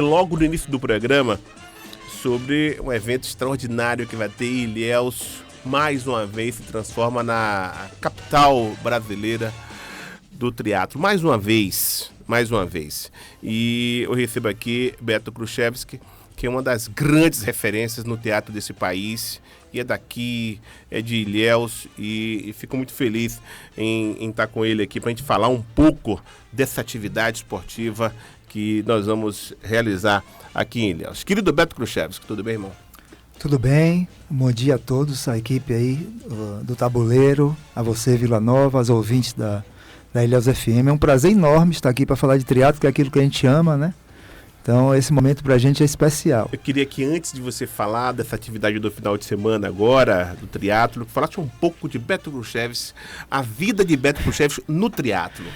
Logo no início do programa, sobre um evento extraordinário que vai ter em Ilhéus, mais uma vez se transforma na capital brasileira do triatlo, mais uma vez. E eu recebo aqui Beto Kruszewski, que é uma das grandes referências no teatro desse país, e é daqui, é de Ilhéus, e fico muito feliz em estar com ele aqui para a gente falar um pouco dessa atividade esportiva que nós vamos realizar aqui em Ilhéus. Querido Beto Kruszewski, tudo bem, irmão? Tudo bem, bom dia a todos, a equipe aí do Tabuleiro, a você, Vila Nova, aos ouvintes da Ilhéus FM. É um prazer enorme estar aqui para falar de triatlo, que é aquilo que a gente ama, né? Então esse momento para a gente é especial. Eu queria que antes de você falar dessa atividade do final de semana agora, do triatlo, falasse um pouco de Beto Kruszewski, a vida de Beto Kruszewski no triatlo.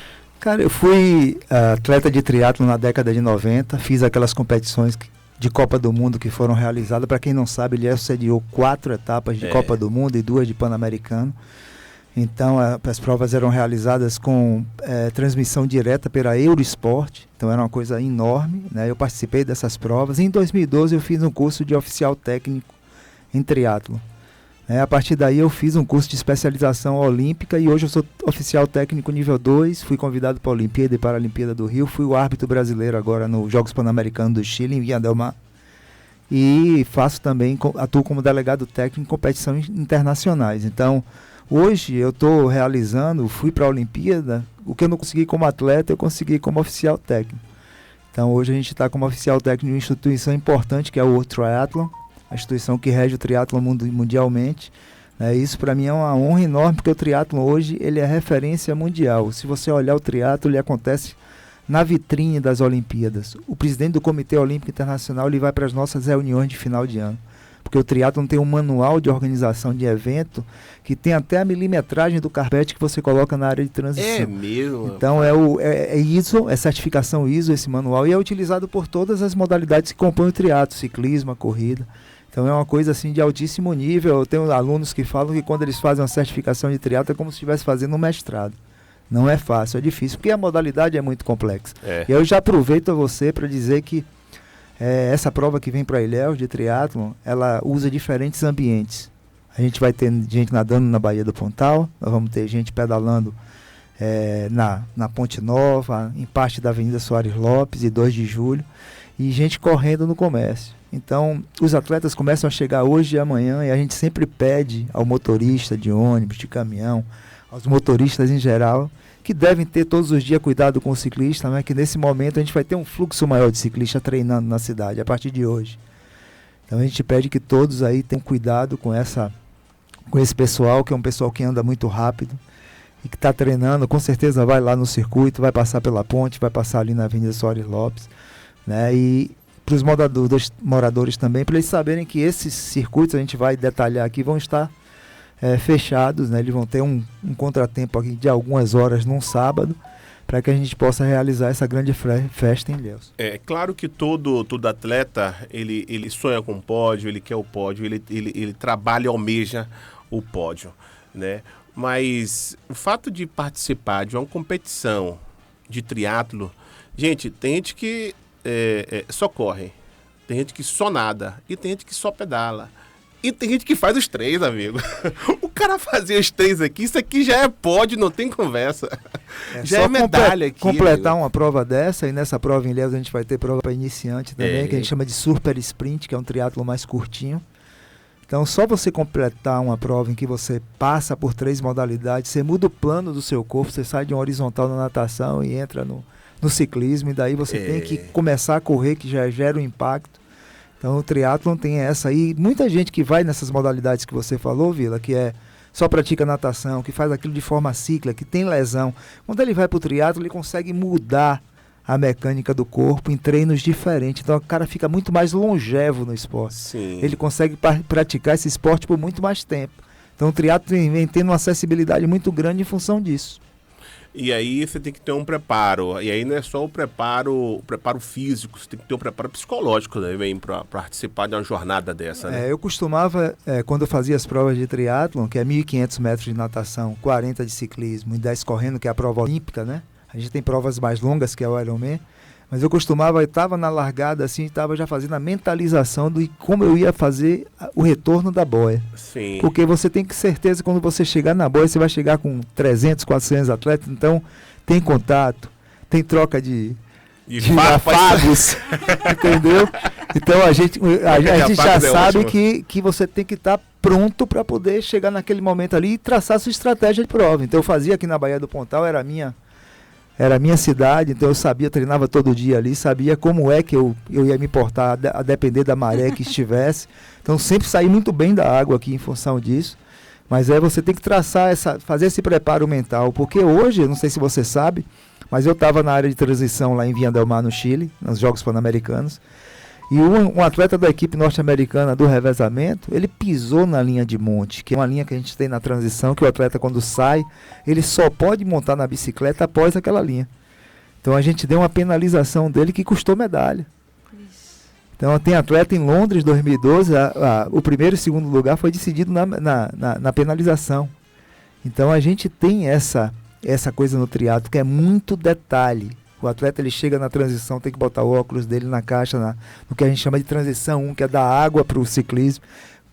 Cara, eu fui atleta de triatlo na década de 90, fiz aquelas competições de Copa do Mundo que foram realizadas. Para quem não sabe, ele sediou 4 etapas de Copa do Mundo e 2 de Pan-Americano. Então, as provas eram realizadas com transmissão direta pela Eurosport, então era uma coisa enorme, né? Eu participei dessas provas. Em 2012, eu fiz um curso de oficial técnico em triatlo. A partir daí, eu fiz um curso de especialização olímpica e hoje eu sou oficial técnico nível 2, fui convidado para a Olimpíada e Paralimpíada do Rio, fui o árbitro brasileiro agora nos Jogos Pan-Americanos do Chile, em Viña del Mar. E atuo como delegado técnico em competições internacionais. Então, hoje eu estou realizando, fui para a Olimpíada, o que eu não consegui como atleta, eu consegui como oficial técnico. Então hoje a gente está como oficial técnico de uma instituição importante, que é o World Triathlon, a instituição que rege o triatlon mundialmente. Isso para mim é uma honra enorme, porque o triatlon hoje ele é referência mundial. Se você olhar o triatlon, ele acontece na vitrine das Olimpíadas. O presidente do Comitê Olímpico Internacional ele vai para as nossas reuniões de final de ano. Porque o triatlon tem um manual de organização de evento que tem até a milimetragem do carpete que você coloca na área de transição. É mesmo? Então é ISO, é certificação ISO esse manual, e é utilizado por todas as modalidades que compõem o triatlo, ciclismo, a corrida. Então é uma coisa assim de altíssimo nível. Eu tenho alunos que falam que quando eles fazem uma certificação de triatlo é como se estivesse fazendo um mestrado. Não é fácil, é difícil, porque a modalidade é muito complexa. E eu já aproveito a você para dizer que essa prova que vem para Ilhéus de triatlon, ela usa diferentes ambientes. A gente vai ter gente nadando na Baía do Pontal, nós vamos ter gente pedalando na Ponte Nova, em parte da Avenida Soares Lopes e 2 de Julho, e gente correndo no comércio. Então, os atletas começam a chegar hoje e amanhã, e a gente sempre pede ao motorista de ônibus, de caminhão, aos motoristas em geral, que devem ter todos os dias cuidado com o ciclista, né? Que nesse momento a gente vai ter um fluxo maior de ciclistas treinando na cidade, a partir de hoje. Então a gente pede que todos aí tenham cuidado com esse pessoal, que é um pessoal que anda muito rápido e que está treinando, com certeza vai lá no circuito, vai passar pela ponte, vai passar ali na Avenida Soares Lopes, né? E para os moradores também, para eles saberem que esses circuitos, a gente vai detalhar aqui, vão estar fechados, né? Eles vão ter um contratempo aqui de algumas horas num sábado, para que a gente possa realizar essa grande festa em Ilhéus. É claro que todo atleta, ele sonha com o pódio, ele quer o pódio, ele trabalha e almeja o pódio, né? Mas o fato de participar de uma competição de triatlo, gente, tem gente que só corre, tem gente que só nada e tem gente que só pedala. E tem gente que faz os 3, amigo. O cara fazer os 3 aqui, isso aqui já é pódio, não tem conversa. Já é medalha aqui. Completar amigo. Uma prova dessa, e nessa prova em Ilhéus a gente vai ter prova para iniciante também, que a gente chama de Super Sprint, que é um triatlo mais curtinho. Então, só você completar uma prova em que você passa por 3 modalidades, você muda o plano do seu corpo, você sai de um horizontal na natação e entra no ciclismo, e daí você tem que começar a correr, que já gera um impacto. Então o triatlon tem essa aí. Muita gente que vai nessas modalidades que você falou, Vila, que só pratica natação, que faz aquilo de forma cíclica, que tem lesão. Quando ele vai para o triatlon, ele consegue mudar a mecânica do corpo em treinos diferentes. Então o cara fica muito mais longevo no esporte. Sim. Ele consegue praticar esse esporte por muito mais tempo. Então o triatlon vem tendo uma acessibilidade muito grande em função disso. E aí você tem que ter um preparo. E aí não é só o preparo físico, você tem que ter um preparo psicológico também para participar de uma jornada dessa, né? Eu costumava, quando eu fazia as provas de triatlon, que é 1.500 metros de natação, 40 de ciclismo e 10 correndo, que é a prova olímpica, né? A gente tem provas mais longas, que é o Ironman, Mas eu estava na largada assim, estava já fazendo a mentalização de como eu ia fazer o retorno da boia. Sim. Porque você tem que certeza que quando você chegar na boia, você vai chegar com 300, 400 atletas, então tem contato, tem troca de afagos, entendeu? Então a gente já sabe que você tem que estar pronto para poder chegar naquele momento ali e traçar sua estratégia de prova. Então eu fazia aqui na Baía do Pontal, era a minha cidade, então eu sabia, treinava todo dia ali, sabia como é que eu ia me portar, a depender da maré que estivesse. Então sempre saí muito bem da água aqui em função disso. Mas você tem que traçar, fazer esse preparo mental, porque hoje, eu não sei se você sabe, mas eu estava na área de transição lá em Viña del Mar, no Chile, nos Jogos Pan-Americanos, e um atleta da equipe norte-americana do revezamento, ele pisou na linha de monte, que é uma linha que a gente tem na transição, que o atleta quando sai, ele só pode montar na bicicleta após aquela linha. Então a gente deu uma penalização dele que custou medalha. Então tem atleta em Londres 2012, o primeiro e segundo lugar foi decidido na penalização. Então a gente tem essa coisa no triatlo que é muito detalhe. O atleta ele chega na transição, tem que botar o óculos dele na caixa, no que a gente chama de transição 1, que é da água para o ciclismo.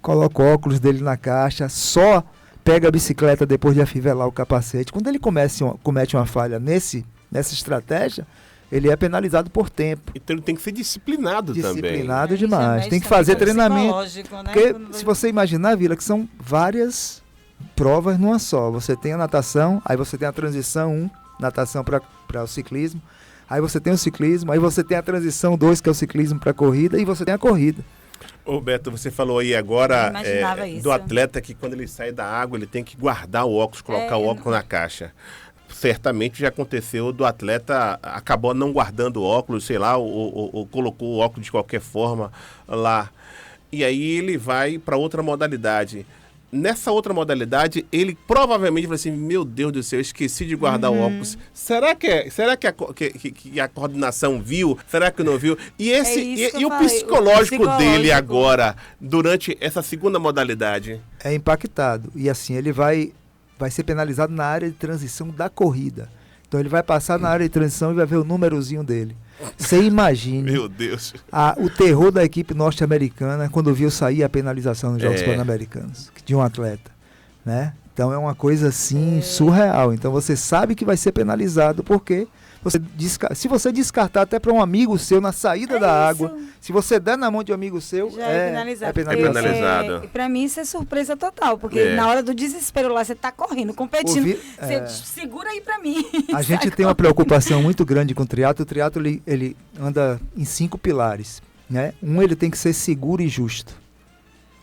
Coloca o óculos dele na caixa, só pega a bicicleta depois de afivelar o capacete. Quando ele comete uma falha nessa estratégia, ele é penalizado por tempo. Então ele tem que ser disciplinado também. Disciplinado demais. Tem que fazer treinamento. Né? Porque se você imaginar, Vila, que são várias provas numa só. Você tem a natação, aí você tem a transição 1, natação para o ciclismo. Aí você tem o ciclismo, aí você tem a transição 2, que é o ciclismo para a corrida, e você tem a corrida. Ô Beto, você falou aí agora do atleta que quando ele sai da água, ele tem que guardar o óculos, colocar o óculos na caixa. Certamente já aconteceu do atleta acabou não guardando o óculos, sei lá, ou colocou o óculos de qualquer forma lá. E aí ele vai para outra modalidade. Nessa outra modalidade, ele provavelmente vai assim, meu Deus do céu, eu esqueci de guardar o óculos. Será que a coordenação viu? Será que não viu? E o psicológico dele agora, durante essa segunda modalidade? É impactado. E assim, ele vai ser penalizado na área de transição da corrida. Então ele vai passar na área de transição e vai ver o númerozinho dele. Você imagina meu Deus. O terror da equipe norte-americana quando viu sair a penalização nos Jogos Pan-Americanos de um atleta, né? Então é uma coisa assim surreal. Então você sabe que vai ser penalizado porque se você descartar até para um amigo seu na saída da água, se você der na mão de um amigo seu, é penalizado. E para mim isso é surpresa total, porque na hora do desespero lá, você tá correndo, competindo, você segura aí para mim. A gente tem uma preocupação muito grande com o triatlo. O triatlo ele anda em 5 pilares, né? Ele tem que ser seguro e justo.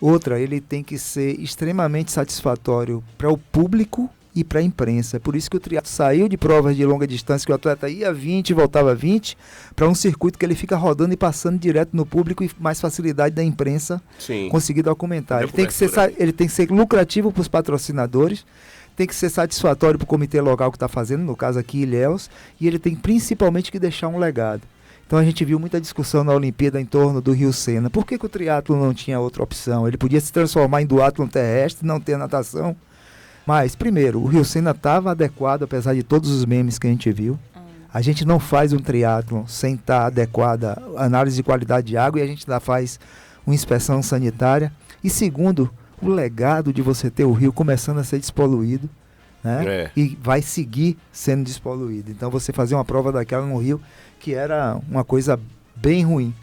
Outra, ele tem que ser extremamente satisfatório para o público e para a imprensa. É por isso que o triatlo saiu de provas de longa distância, que o atleta ia 20 e voltava 20, para um circuito que ele fica rodando e passando direto no público e mais facilidade da imprensa conseguir documentar. Ele tem que ser lucrativo para os patrocinadores, tem que ser satisfatório para o comitê local que está fazendo, no caso aqui Ilhéus, e ele tem principalmente que deixar um legado. Então a gente viu muita discussão na Olimpíada em torno do Rio Sena. Por que o triatlo não tinha outra opção? Ele podia se transformar em duatlon terrestre, não ter natação. Mas, primeiro, o Rio Sena estava adequado, apesar de todos os memes que a gente viu. A gente não faz um triatlon sem estar adequada à análise de qualidade de água, e a gente ainda faz uma inspeção sanitária. E segundo, o legado de você ter o rio começando a ser despoluído, né? E vai seguir sendo despoluído. Então você fazer uma prova daquela no rio, que era uma coisa bem ruim.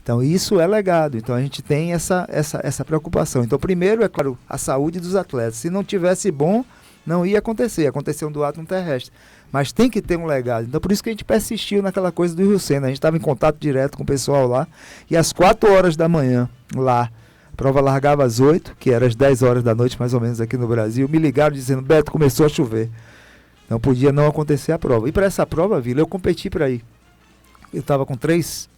Então isso é legado, então a gente tem essa preocupação. Então primeiro, é claro, a saúde dos atletas. Se não tivesse bom, não ia acontecer, aconteceu um duatlon terrestre. Mas tem que ter um legado. Então por isso que a gente persistiu naquela coisa do Rio Sena. A gente estava em contato direto com o pessoal lá, e às 4 horas da manhã, lá, a prova largava às 8, que era às 10 horas da noite mais ou menos aqui no Brasil, me ligaram dizendo, Beto, começou a chover. Não podia não acontecer a prova. E para essa prova, Vila, eu competi para ir. Eu estava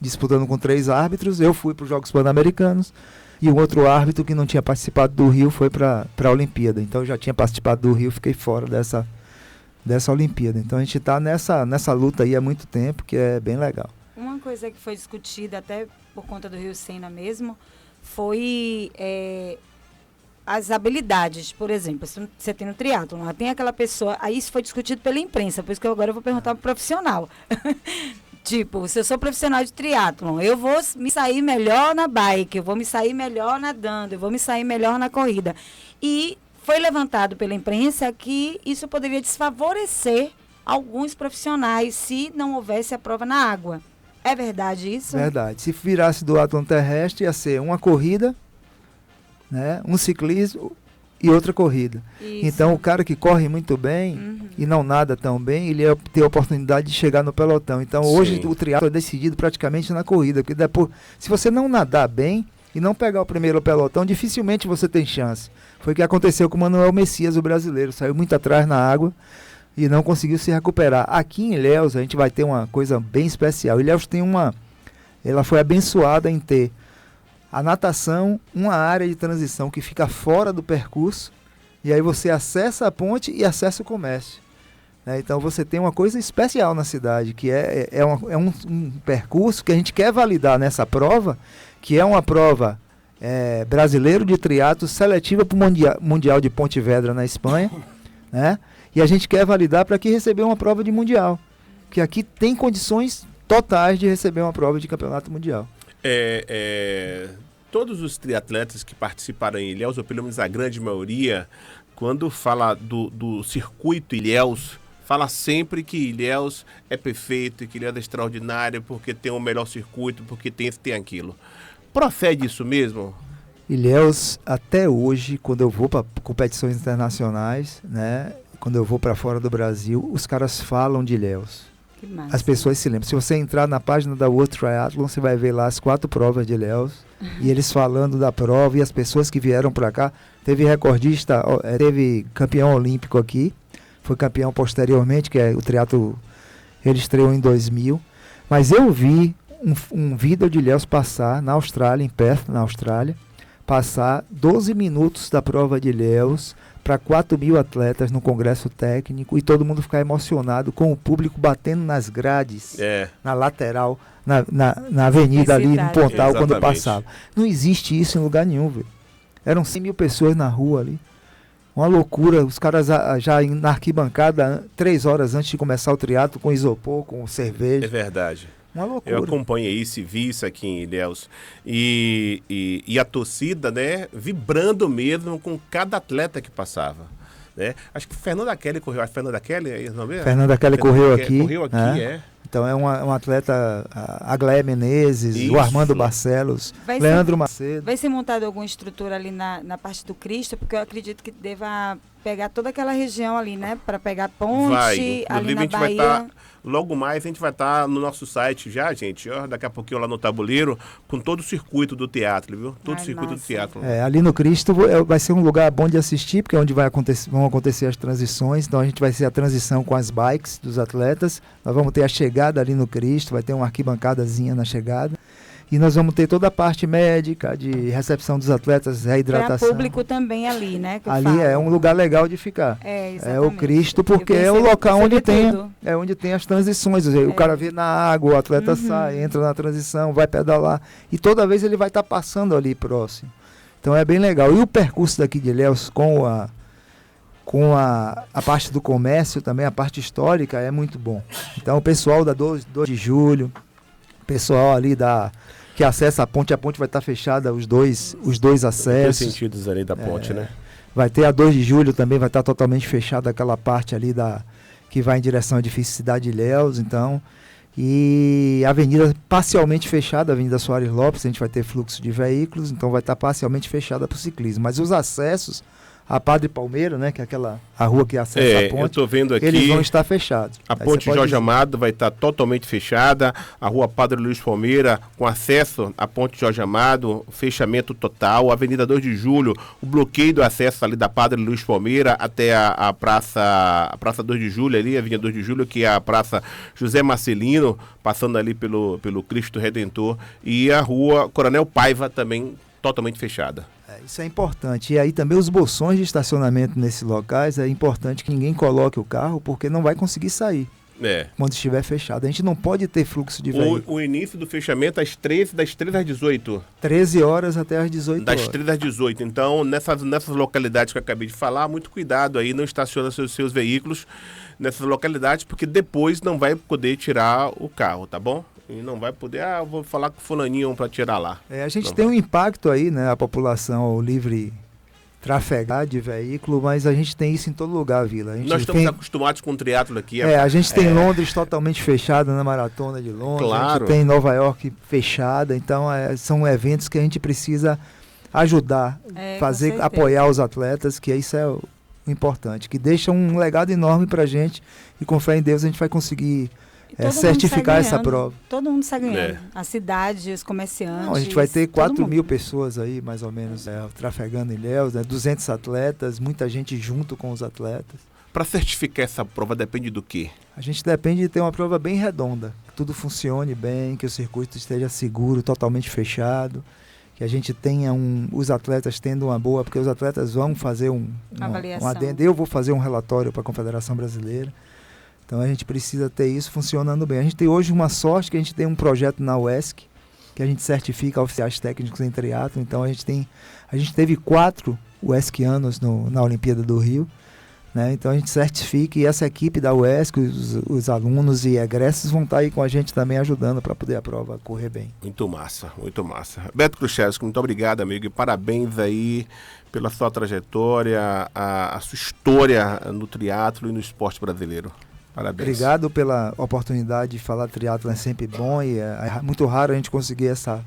disputando com 3 árbitros, eu fui para os Jogos Pan-Americanos, e um outro árbitro que não tinha participado do Rio foi para a Olimpíada. Então eu já tinha participado do Rio, fiquei fora dessa Olimpíada. Então a gente está nessa luta aí há muito tempo, que é bem legal. Uma coisa que foi discutida até por conta do Rio Sena mesmo, foi as habilidades. Por exemplo, se você tem no triatlon, tem aquela pessoa, aí isso foi discutido pela imprensa, por isso que agora eu vou perguntar para o profissional. Tipo, se eu sou profissional de triatlon, eu vou me sair melhor na bike, eu vou me sair melhor nadando, eu vou me sair melhor na corrida. E foi levantado pela imprensa que isso poderia desfavorecer alguns profissionais se não houvesse a prova na água. É verdade isso? Verdade. Se virasse do duatlon terrestre, ia ser uma corrida, né, um ciclismo e outra corrida. Isso. Então, o cara que corre muito bem e não nada tão bem, ele ia ter a oportunidade de chegar no pelotão. Então, hoje o triatlo é decidido praticamente na corrida, porque depois, se você não nadar bem e não pegar o primeiro pelotão, dificilmente você tem chance. Foi o que aconteceu com o Manuel Messias, o brasileiro. Saiu muito atrás na água e não conseguiu se recuperar. Aqui em Ilhéus, a gente vai ter uma coisa bem especial. Ilhéus tem ela foi abençoada em ter a natação, uma área de transição que fica fora do percurso, e aí você acessa a ponte e acessa o comércio. Né? Então você tem uma coisa especial na cidade, que é um percurso que a gente quer validar nessa prova, que é uma prova brasileiro de triatlo seletiva para o Mundial de Pontevedra na Espanha, né? E a gente quer validar para que receber uma prova de Mundial, que aqui tem condições totais de receber uma prova de campeonato mundial. Todos os triatletas que participaram em Ilhéus, ou pelo menos a grande maioria, quando fala do circuito Ilhéus, fala sempre que Ilhéus é perfeito, que Ilhéus é extraordinário, porque tem o melhor circuito, porque tem isso, tem aquilo. Procede isso mesmo? Ilhéus, até hoje, quando eu vou para competições internacionais, né, quando eu vou para fora do Brasil, os caras falam de Ilhéus. As pessoas se lembram. Se você entrar na página da World Triathlon, você vai ver lá as 4 provas de Ilhéus, e eles falando da prova, e as pessoas que vieram para cá. Teve recordista, teve campeão olímpico aqui, foi campeão posteriormente, que é o triatlo, ele estreou em 2000. Mas eu vi um vídeo de Ilhéus passar na Austrália, em Perth, na Austrália, passar 12 minutos da prova de Ilhéus para 4.000 atletas no congresso técnico, e todo mundo ficar emocionado com o público batendo nas grades, na lateral, na avenida ali, no portal. Exatamente. Quando passava. Não existe isso em lugar nenhum, velho. Eram 100.000 pessoas na rua ali. Uma loucura, os caras já na arquibancada 3 horas antes de começar o triatlo, com isopor, com cerveja. É verdade. Uma loucura. Eu acompanhei isso e vi isso aqui em Ilhéus. E a torcida, né, vibrando mesmo com cada atleta que passava. Né? Acho que Fernanda Kelly correu. A Fernanda Kelly, é isso mesmo? Fernanda Kelly correu aqui. Correu aqui, Então é um atleta, a Gléia Menezes, isso. O Armando Barcelos, Leandro Macedo. Vai ser montada alguma estrutura ali na parte do Cristo, porque eu acredito que deva pegar toda aquela região ali, né? Para pegar a ponte, ali na Bahia. Logo mais a gente vai estar no nosso site já, gente, daqui a pouquinho lá no tabuleiro, com todo o circuito do teatro, viu? Todo o circuito do teatro. Ali no Cristo vai ser um lugar bom de assistir, porque é onde vão acontecer as transições. Então a gente vai ser a transição com as bikes dos atletas, nós vamos ter a chegada ali no Cristo, vai ter uma arquibancadazinha na chegada. E nós vamos ter toda a parte médica, de recepção dos atletas, reidratação. Para público também ali, né? Ali é um lugar legal de ficar. É o Cristo, porque é o local onde tem as transições. O cara vê na água, o atleta sai, entra na transição, vai pedalar. E toda vez ele vai estar passando ali próximo. Então é bem legal. E o percurso daqui de Ilhéus com a parte do comércio também, a parte histórica, é muito bom. Então o pessoal da 2 de julho, o pessoal ali que acessa a ponte vai estar fechada, os dois acessos. Dois sentidos ali da ponte, né? Vai ter a 2 de julho também, vai estar totalmente fechada aquela parte ali que vai em direção à edifício Cidade de Ilhéus, então. E a avenida parcialmente fechada, a Avenida Soares Lopes, a gente vai ter fluxo de veículos, então vai estar parcialmente fechada para o ciclismo. Mas os acessos, a Padre Palmeira, né, que é a rua que acessa a ponte, eu tô vendo aqui, eles vão estar fechados. A ponte Jorge Amado vai estar totalmente fechada, a rua Padre Luiz Palmeira, com acesso à ponte Jorge Amado, fechamento total, a Avenida 2 de Julho, o bloqueio do acesso ali da Padre Luiz Palmeira até a Praça 2 de Julho, ali, a Avenida 2 de Julho, que é a Praça José Marcelino, passando ali pelo Cristo Redentor, e a rua Coronel Paiva também totalmente fechada. Isso é importante. E aí também os bolsões de estacionamento nesses locais, é importante que ninguém coloque o carro, porque não vai conseguir sair. quando estiver fechado. A gente não pode ter fluxo de veículos. O início do fechamento das 13 às 18. 13 horas até às 18 horas. Das 13 às 18. Então, nessas localidades que eu acabei de falar, muito cuidado aí, não estaciona seus veículos nessas localidades, porque depois não vai poder tirar o carro, tá bom? E não vai poder, vou falar com o fulaninho para tirar lá. A gente tem um impacto aí, né? A população livre trafegar de veículo, mas a gente tem isso em todo lugar, Vila. Nós estamos acostumados com o triatlo aqui. A gente tem Londres totalmente fechada na maratona de Londres, claro. A gente tem Nova York fechada, então são eventos que a gente precisa ajudar, apoiar os atletas, que isso é o importante, que deixa um legado enorme pra gente e com fé em Deus a gente vai conseguir certificar essa prova. Todo mundo sai ganhando. A cidade, os comerciantes. A gente vai ter 4.000 pessoas aí, mais ou menos, trafegando em Ilhéus, 200 atletas, muita gente junto com os atletas. Para certificar essa prova depende do quê? A gente depende de ter uma prova bem redonda, que tudo funcione bem, que o circuito esteja seguro, totalmente fechado, que a gente tenha os atletas tendo uma boa, porque os atletas vão fazer um adendo. Eu vou fazer um relatório para a Confederação Brasileira. Então a gente precisa ter isso funcionando bem. A gente tem hoje uma sorte que a gente tem um projeto na UESC, que a gente certifica oficiais técnicos em triatlo. Então a gente teve 4 UESCianos na Olimpíada do Rio, né? Então a gente certifica e essa equipe da UESC, os alunos e egressos vão estar aí com a gente também ajudando para poder a prova correr bem. Muito massa, muito massa. Beto Kruszewski, muito obrigado, amigo, e parabéns aí pela sua trajetória, a sua história no triatlo e no esporte brasileiro. Parabéns. Obrigado pela oportunidade de falar triatlo, é sempre bom e é muito raro a gente conseguir essa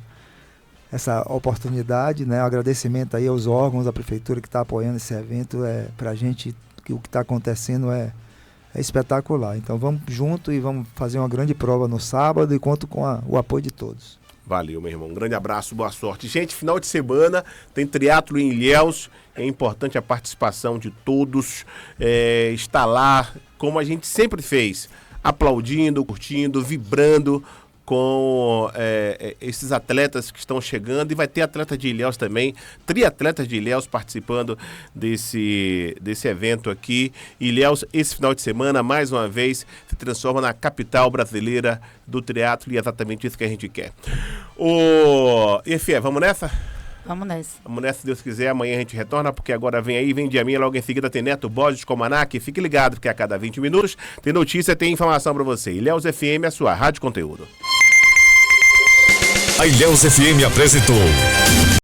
oportunidade, né? Um agradecimento aí aos órgãos, à prefeitura que está apoiando esse evento, para a gente o que está acontecendo é espetacular. Então vamos junto e vamos fazer uma grande prova no sábado e conto com o apoio de todos. Valeu, meu irmão. Um grande abraço, boa sorte. Gente, final de semana tem triatlo em Ilhéus. É importante a participação de todos. Estar lá, como a gente sempre fez, aplaudindo, curtindo, vibrando com esses atletas que estão chegando. E vai ter atleta de Ilhéus também, triatletas de Ilhéus participando desse evento aqui. Ilhéus, esse final de semana, mais uma vez, se transforma na capital brasileira do triatlo e é exatamente isso que a gente quer. Efé, vamos nessa? Vamos nessa. Vamos nessa, se Deus quiser. Amanhã a gente retorna, porque agora vem Diaminha, logo em seguida tem Neto Borges com Manac. Fique ligado, porque a cada 20 minutos tem notícia, tem informação para você. Ilhéus FM, a sua rádio conteúdo. A Ilhéus FM apresentou